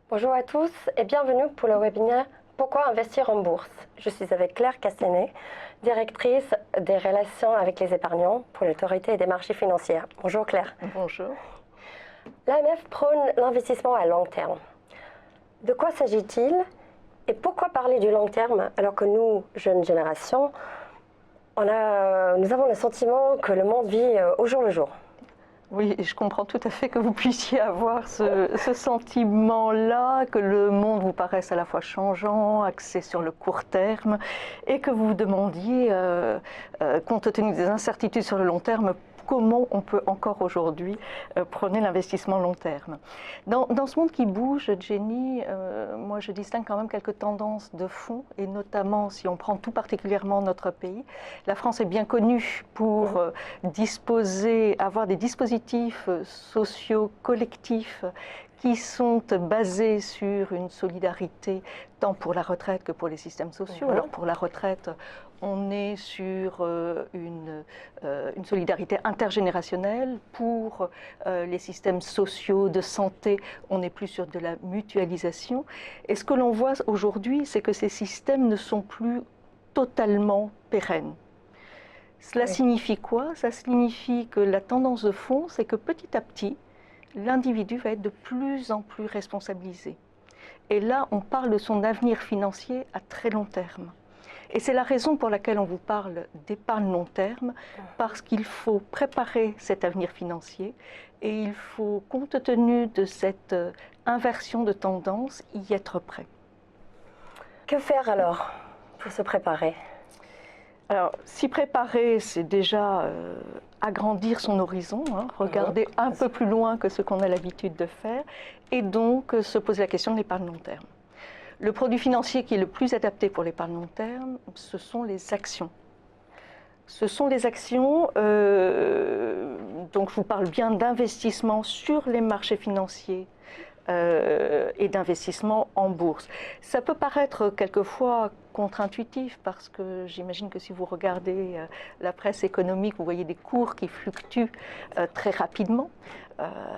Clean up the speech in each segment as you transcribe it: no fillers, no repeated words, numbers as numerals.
Bonjour à tous et bienvenue pour le webinaire Pourquoi investir en bourse. Je suis avec Claire Castanet, directrice des relations avec les épargnants pour l'autorité des marchés financiers. Bonjour Claire. Bonjour. L'AMF prône l'investissement à long terme. De quoi s'agit-il et pourquoi parler du long terme alors que nous, jeunes générations, nous avons le sentiment que le monde vit au jour le jour? Oui, je comprends tout à fait que vous puissiez avoir ce sentiment-là, que le monde vous paraisse à la fois changeant, axé sur le court terme, et que vous vous demandiez, compte tenu des incertitudes sur le long terme, comment on peut encore aujourd'hui prôner l'investissement long terme. Dans ce monde qui bouge, Jenny, moi je distingue quand même quelques tendances de fond, et notamment si on prend tout particulièrement notre pays. La France est bien connue pour avoir des dispositifs sociaux collectifs qui sont basés sur une solidarité tant pour la retraite que pour les systèmes sociaux. Alors pour la retraite, on est sur une solidarité intergénérationnelle. Pour les systèmes sociaux de santé, on est plus sur de la mutualisation. Et ce que l'on voit aujourd'hui, c'est que ces systèmes ne sont plus totalement pérennes. Cela signifie quoi? Ça signifie que la tendance de fond, c'est que petit à petit, l'individu va être de plus en plus responsabilisé. Et là, on parle de son avenir financier à très long terme. Et c'est la raison pour laquelle on vous parle d'épargne long terme, parce qu'il faut préparer cet avenir financier et il faut, compte tenu de cette inversion de tendance, y être prêt. Que faire alors pour se préparer? Alors, s'y préparer, c'est déjà agrandir son horizon, regarder un peu plus loin que ce qu'on a l'habitude de faire, et donc se poser la question de l'épargne long terme. Le produit financier qui est le plus adapté pour l'épargne long terme, ce sont les actions. Ce sont les actions, donc je vous parle bien d'investissement sur les marchés financiers et d'investissement en bourse. Ça peut paraître quelquefois contre-intuitif parce que j'imagine que si vous regardez la presse économique, vous voyez des cours qui fluctuent très rapidement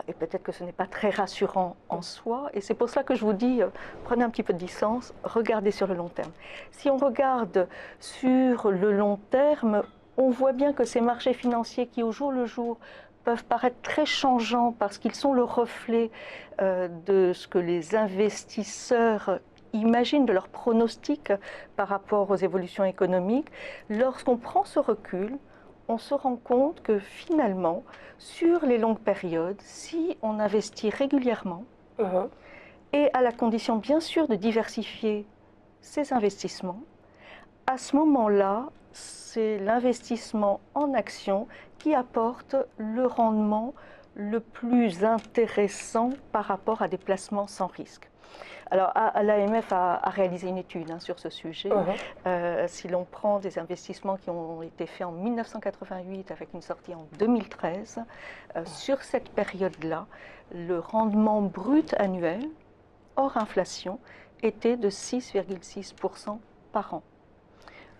et peut-être que ce n'est pas très rassurant en soi. Et c'est pour cela que je vous dis, prenez un petit peu de distance, regardez sur le long terme. Si on regarde sur le long terme, on voit bien que ces marchés financiers qui au jour le jour peuvent paraître très changeants parce qu'ils sont le reflet de ce que les investisseurs imaginent, de leurs pronostics par rapport aux évolutions économiques. Lorsqu'on prend ce recul, on se rend compte que finalement, sur les longues périodes, si on investit régulièrement, et à la condition bien sûr de diversifier ses investissements, à ce moment-là, c'est l'investissement en actions qui apporte le rendement le plus intéressant par rapport à des placements sans risque. Alors, l'AMF a réalisé une étude sur ce sujet. Si l'on prend des investissements qui ont été faits en 1988 avec une sortie en 2013, sur cette période-là, le rendement brut annuel, hors inflation, était de 6,6% par an.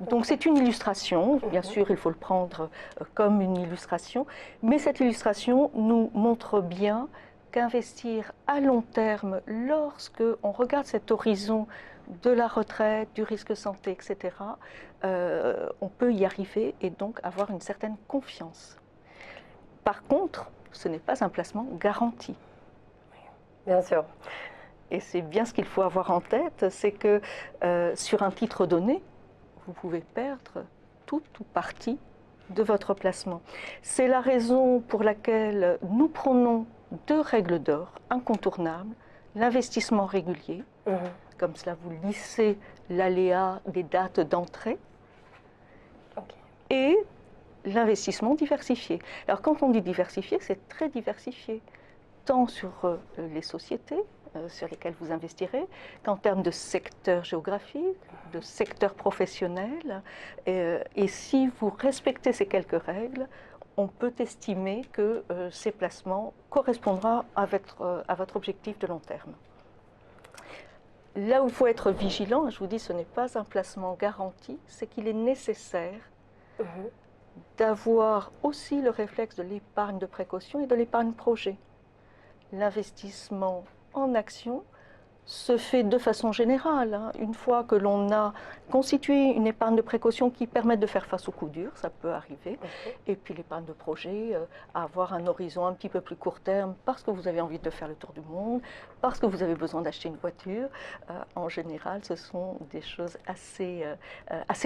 Donc c'est une illustration, bien sûr il faut le prendre comme une illustration, mais cette illustration nous montre bien qu'investir à long terme, lorsque on regarde cet horizon de la retraite, du risque santé, etc., on peut y arriver et donc avoir une certaine confiance. Par contre, ce n'est pas un placement garanti. Bien sûr. Et c'est bien ce qu'il faut avoir en tête, c'est que sur un titre donné, vous pouvez perdre tout ou partie de votre placement. C'est la raison pour laquelle nous prenons deux règles d'or incontournables, l'investissement régulier, comme cela vous lissez l'aléa des dates d'entrée, et l'investissement diversifié. Alors quand on dit diversifié, c'est très diversifié, tant sur les sociétés, sur lesquels vous investirez, qu'en termes de secteur géographique, de secteur professionnel. Et si vous respectez ces quelques règles, on peut estimer que ces placements correspondront à votre objectif de long terme. Là où il faut être vigilant, je vous dis, ce n'est pas un placement garanti, c'est qu'il est nécessaire d'avoir aussi le réflexe de l'épargne de précaution et de l'épargne projet. L'investissement en action se fait de façon générale, hein. Une fois que l'on a constitué une épargne de précaution qui permet de faire face aux coups durs, ça peut arriver. Et puis l'épargne de projet, avoir un horizon un petit peu plus court terme parce que vous avez envie de faire le tour du monde, parce que vous avez besoin d'acheter une voiture. En général, ce sont des choses assez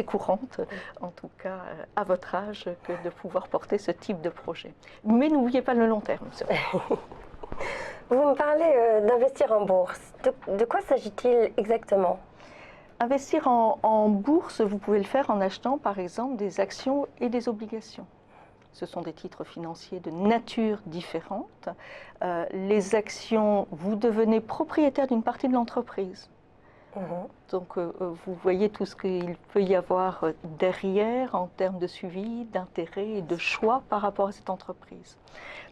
courantes, en tout cas à votre âge, que de pouvoir porter ce type de projet. Mais n'oubliez pas le long terme. Vous me parlez d'investir en bourse. De quoi s'agit-il exactement? Investir en bourse, vous pouvez le faire en achetant par exemple des actions et des obligations. Ce sont des titres financiers de nature différente. Les actions, vous devenez propriétaire d'une partie de l'entreprise. Donc vous voyez tout ce qu'il peut y avoir derrière en termes de suivi, d'intérêt et de choix par rapport à cette entreprise.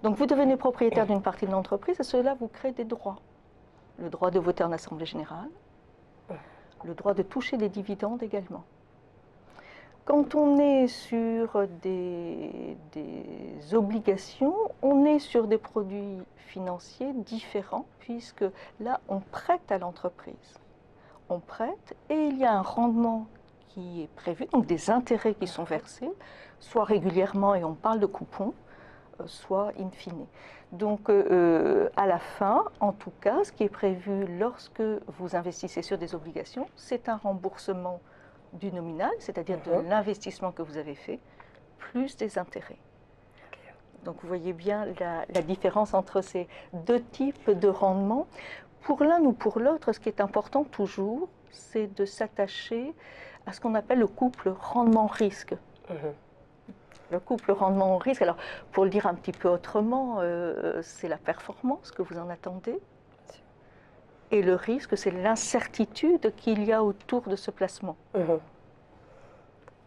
Donc vous devenez propriétaire d'une partie de l'entreprise et cela vous crée des droits. Le droit de voter en assemblée générale, le droit de toucher des dividendes également. Quand on est sur des obligations, on est sur des produits financiers différents puisque là on prête à l'entreprise. On prête et il y a un rendement qui est prévu, donc des intérêts qui sont versés, soit régulièrement et on parle de coupons, soit in fine. Donc à la fin, en tout cas, ce qui est prévu lorsque vous investissez sur des obligations, c'est un remboursement du nominal, c'est-à-dire de l'investissement que vous avez fait, plus des intérêts. Donc vous voyez bien la différence entre ces deux types de rendements. Pour l'un ou pour l'autre, ce qui est important toujours, c'est de s'attacher à ce qu'on appelle le couple rendement-risque. Le couple rendement-risque, alors pour le dire un petit peu autrement, c'est la performance que vous en attendez. Et le risque, c'est l'incertitude qu'il y a autour de ce placement.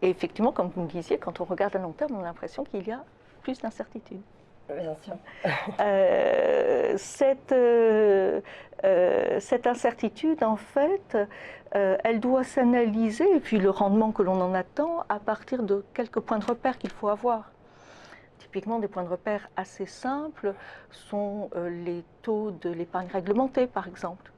Et effectivement, comme vous me disiez, quand on regarde à long terme, on a l'impression qu'il y a plus d'incertitude. Bien sûr. Cette incertitude, en fait, elle doit s'analyser, et puis le rendement que l'on en attend, à partir de quelques points de repère qu'il faut avoir. Typiquement, des points de repère assez simples sont les taux de l'épargne réglementée, par exemple.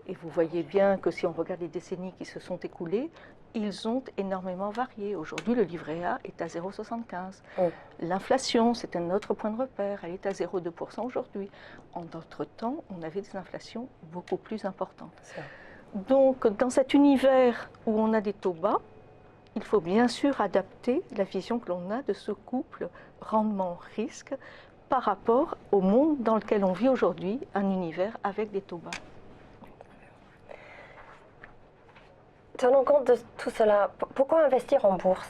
Et vous voyez bien que si on regarde les décennies qui se sont écoulées, ils ont énormément varié. Aujourd'hui, le livret A est à 0,75. L'inflation, c'est un autre point de repère, elle est à 0,2% aujourd'hui. En d'autres temps, on avait des inflations beaucoup plus importantes. Donc, dans cet univers où on a des taux bas, il faut bien sûr adapter la vision que l'on a de ce couple rendement-risque par rapport au monde dans lequel on vit aujourd'hui, un univers avec des taux bas. Tenant compte de tout cela, pourquoi investir en bourse?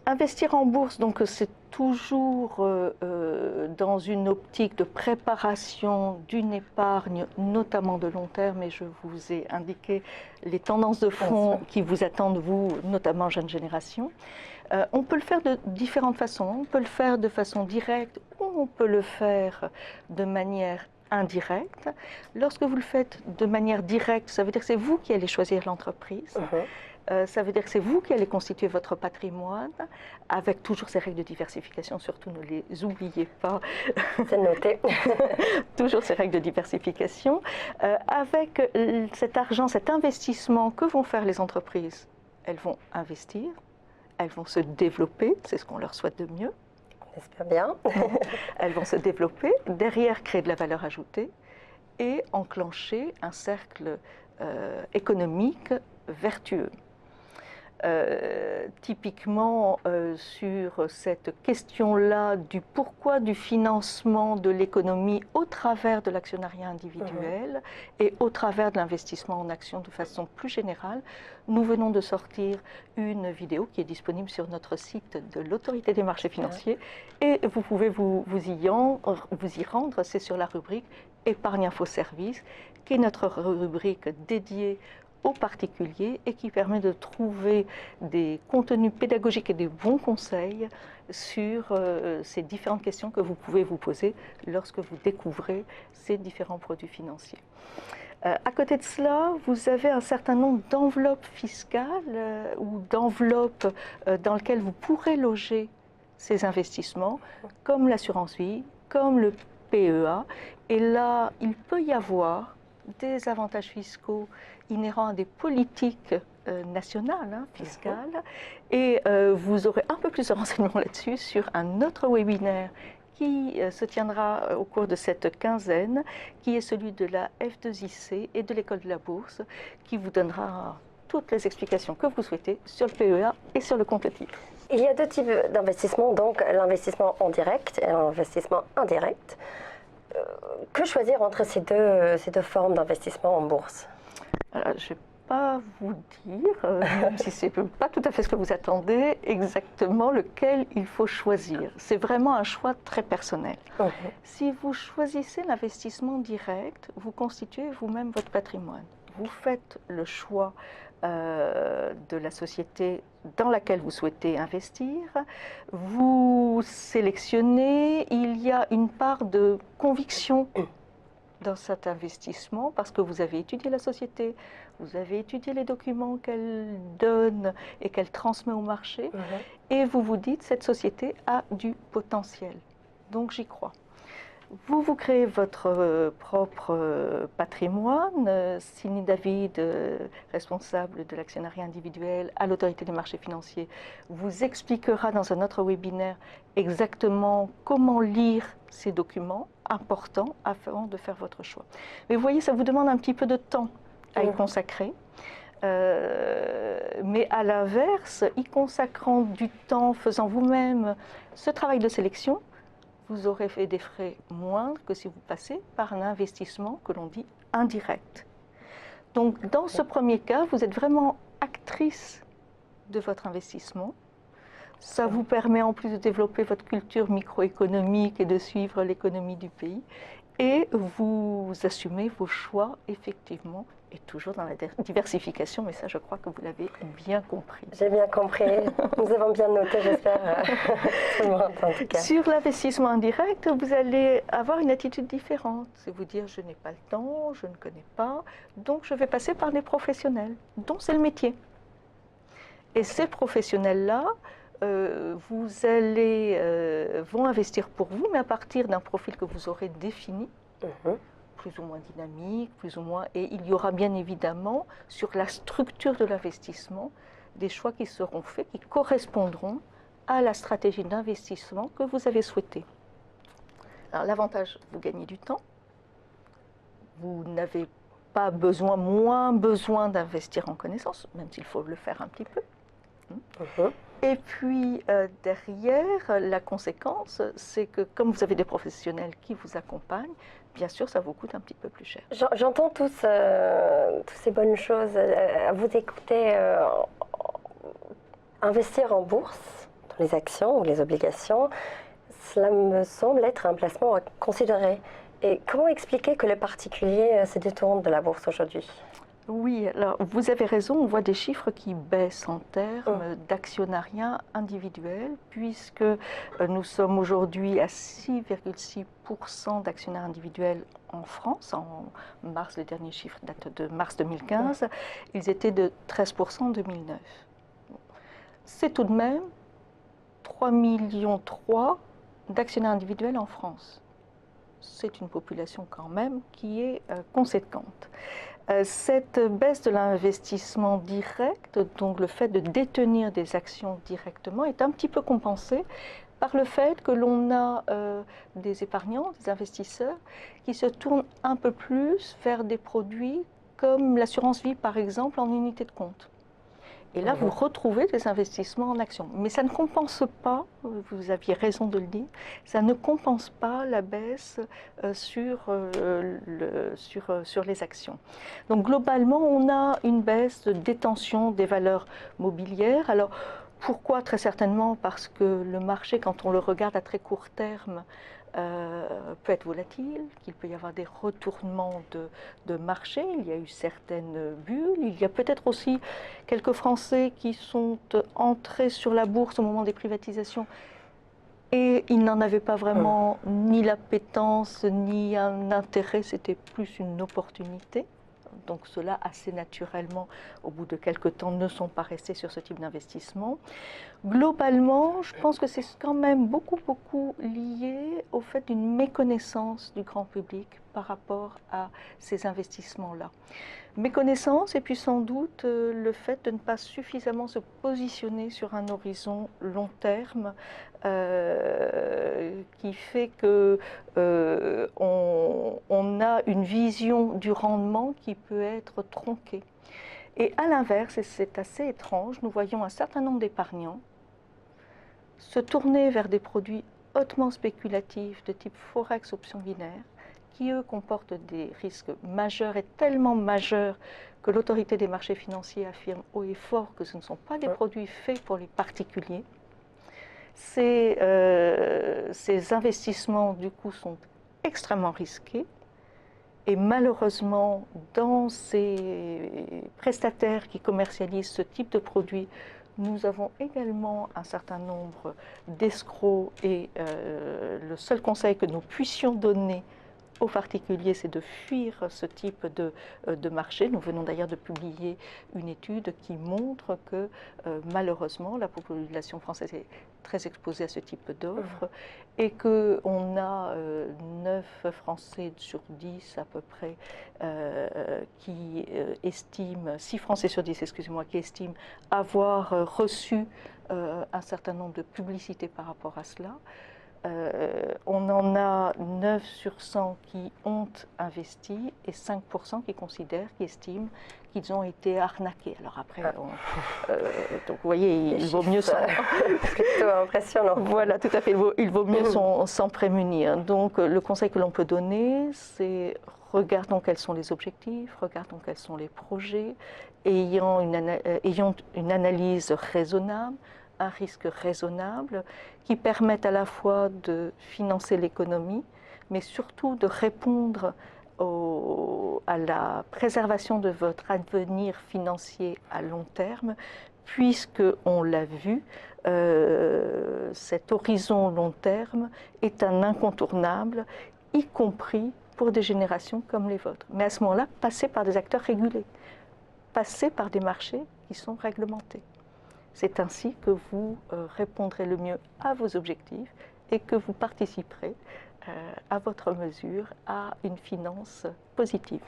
Investir en bourse, donc c'est toujours dans une optique de préparation d'une épargne, notamment de long terme, et je vous ai indiqué les tendances de fond qui vous attendent, vous, notamment jeune génération. On peut le faire de différentes façons. On peut le faire de façon directe ou on peut le faire de manière indirecte. Lorsque vous le faites de manière directe, ça veut dire que c'est vous qui allez choisir l'entreprise. Ça veut dire que c'est vous qui allez constituer votre patrimoine, avec toujours ces règles de diversification, surtout ne les oubliez pas. C'est noté. Toujours ces règles de diversification. Avec cet argent, cet investissement que vont faire les entreprises, elles vont investir, elles vont se développer, c'est ce qu'on leur souhaite de mieux. J'espère bien. Elles vont se développer, derrière créer de la valeur ajoutée et enclencher un cercle économique vertueux. Typiquement sur cette question-là du pourquoi du financement de l'économie au travers de l'actionnariat individuel et au travers de l'investissement en actions de façon plus générale, nous venons de sortir une vidéo qui est disponible sur notre site de l'Autorité des marchés financiers et vous pouvez vous y rendre, c'est sur la rubrique Épargne Info Service, qui est notre rubrique dédiée aux particuliers et qui permet de trouver des contenus pédagogiques et des bons conseils sur ces différentes questions que vous pouvez vous poser lorsque vous découvrez ces différents produits financiers. À côté de cela, vous avez un certain nombre d'enveloppes fiscales ou d'enveloppes dans lesquelles vous pourrez loger ces investissements, comme l'assurance vie, comme le PEA. Et là, il peut y avoir des avantages fiscaux inhérents à des politiques nationales, fiscales, et vous aurez un peu plus de renseignements là-dessus sur un autre webinaire qui se tiendra au cours de cette quinzaine, qui est celui de la F2IC et de l'École de la Bourse, qui vous donnera toutes les explications que vous souhaitez sur le PEA et sur le compte titre. Il y a deux types d'investissement, donc l'investissement en direct et l'investissement indirect. Que choisir entre ces deux formes d'investissement en bourse? Alors, je ne vais pas vous dire, même si ce n'est pas tout à fait ce que vous attendez, exactement lequel il faut choisir. C'est vraiment un choix très personnel. Si vous choisissez l'investissement direct, vous constituez vous-même votre patrimoine. Vous faites le choix de la société dans laquelle vous souhaitez investir, vous sélectionnez, il y a une part de conviction dans cet investissement parce que vous avez étudié la société, vous avez étudié les documents qu'elle donne et qu'elle transmet au marché, et vous vous dites cette société a du potentiel, donc j'y crois. Vous créez votre propre patrimoine. Sylvie David, responsable de l'actionnariat individuel à l'autorité des marchés financiers, vous expliquera dans un autre webinaire exactement comment lire ces documents importants afin de faire votre choix. Mais vous voyez, ça vous demande un petit peu de temps à y consacrer. Mais à l'inverse, y consacrant du temps, faisant vous-même ce travail de sélection, vous aurez fait des frais moindres que si vous passez par un investissement que l'on dit indirect. Donc dans ce premier cas, vous êtes vraiment actrice de votre investissement. Ça vous permet en plus de développer votre culture microéconomique et de suivre l'économie du pays. Et vous assumez vos choix effectivement, et toujours dans la diversification, mais ça je crois que vous l'avez bien compris. J'ai bien compris, nous avons bien noté, j'espère, tout le monde en tout cas. Sur l'investissement indirect, vous allez avoir une attitude différente. C'est vous dire je n'ai pas le temps, je ne connais pas, donc je vais passer par des professionnels, dont c'est le métier. Et ces professionnels-là, vont investir pour vous, mais à partir d'un profil que vous aurez défini, plus ou moins dynamique, plus ou moins, et il y aura bien évidemment sur la structure de l'investissement des choix qui seront faits, qui correspondront à la stratégie d'investissement que vous avez souhaitée. Alors l'avantage, vous gagnez du temps, vous n'avez pas besoin, moins besoin d'investir en connaissances, même s'il faut le faire un petit peu. Et puis derrière, la conséquence, c'est que comme vous avez des professionnels qui vous accompagnent, bien sûr, ça vous coûte un petit peu plus cher. J'entends toutes ces bonnes choses à vous écouter. Investir en bourse, dans les actions ou les obligations, cela me semble être un placement à considérer. Et comment expliquer que le particulier se détourne de la bourse aujourd'hui? Oui, alors vous avez raison, on voit des chiffres qui baissent en termes d'actionnariat individuel, puisque nous sommes aujourd'hui à 6,6% d'actionnaires individuels en France. En mars, le dernier chiffre date de mars 2015, ils étaient de 13% en 2009. C'est tout de même 3,3 millions d'actionnaires individuels en France. C'est une population quand même qui est conséquente. Cette baisse de l'investissement direct, donc le fait de détenir des actions directement, est un petit peu compensée par le fait que l'on a des épargnants, des investisseurs, qui se tournent un peu plus vers des produits comme l'assurance vie, par exemple, en unité de compte. Et là, vous retrouvez des investissements en actions. Mais ça ne compense pas, vous aviez raison de le dire, ça ne compense pas la baisse sur les actions. Donc globalement, on a une baisse de détention des valeurs mobilières. Alors pourquoi? Très certainement parce que le marché, quand on le regarde à très court terme, peut être volatile, qu'il peut y avoir des retournements de marché, il y a eu certaines bulles, il y a peut-être aussi quelques Français qui sont entrés sur la bourse au moment des privatisations et ils n'en avaient pas vraiment ni l'appétence ni un intérêt, c'était plus une opportunité. Donc ceux-là, assez naturellement, au bout de quelques temps, ne sont pas restés sur ce type d'investissement. Globalement, je pense que c'est quand même beaucoup lié au fait d'une méconnaissance du grand public par rapport à ces investissements-là. Méconnaissance et puis sans doute le fait de ne pas suffisamment se positionner sur un horizon long terme qui fait que on a une vision du rendement qui peut être tronquée. Et à l'inverse, et c'est assez étrange, nous voyons un certain nombre d'épargnants se tourner vers des produits hautement spéculatifs de type Forex option binaire, qui eux comportent des risques majeurs et tellement majeurs que l'autorité des marchés financiers affirme haut et fort que ce ne sont pas des produits faits pour les particuliers. Ces investissements du coup sont extrêmement risqués. Et malheureusement, dans ces prestataires qui commercialisent ce type de produits, nous avons également un certain nombre d'escrocs et le seul conseil que nous puissions donner aux particuliers, c'est de fuir ce type de marché. Nous venons d'ailleurs de publier une étude qui montre que malheureusement la population française est très exposée à ce type d'offres et qu'on a 9 Français sur 10 à peu près qui estiment, 6 Français sur 10, excusez-moi, qui estiment avoir reçu un certain nombre de publicités par rapport à cela. On en a 9 sur 100 qui ont investi et 5% qui considèrent, qui estiment qu'ils ont été arnaqués. Alors après, donc vous voyez, il vaut mieux s'en... plutôt impressionnant. Voilà, tout à fait, il vaut mieux s'en prémunir. Donc le conseil que l'on peut donner, c'est regardons quels sont les objectifs, regardons quels sont les projets, ayant une analyse raisonnable, un risque raisonnable qui permette à la fois de financer l'économie, mais surtout de répondre à la préservation de votre avenir financier à long terme, puisque, on l'a vu, cet horizon long terme est un incontournable, y compris pour des générations comme les vôtres. Mais à ce moment-là, passez par des acteurs régulés, passez par des marchés qui sont réglementés. C'est ainsi que vous répondrez le mieux à vos objectifs et que vous participerez à votre mesure à une finance positive.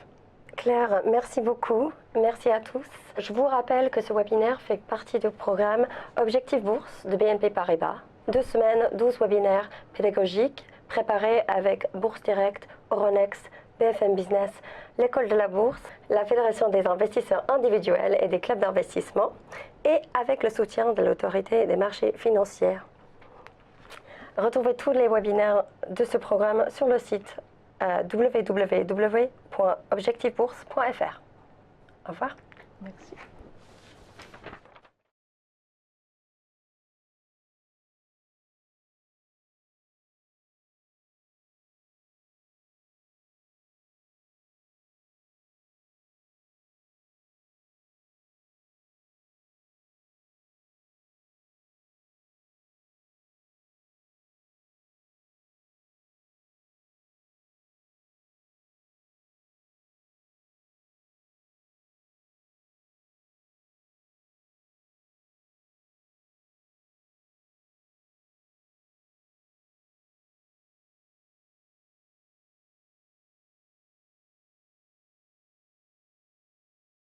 Claire, merci beaucoup. Merci à tous. Je vous rappelle que ce webinaire fait partie du programme Objectif Bourse de BNP Paribas. 2 semaines, 12 webinaires pédagogiques préparés avec Bourse Direct, Euronext, BFM Business, l'École de la Bourse, la Fédération des investisseurs individuels et des clubs d'investissement et avec le soutien de l'autorité des marchés financiers. Retrouvez tous les webinaires de ce programme sur le site www.objectifbourse.fr. Au revoir. Merci.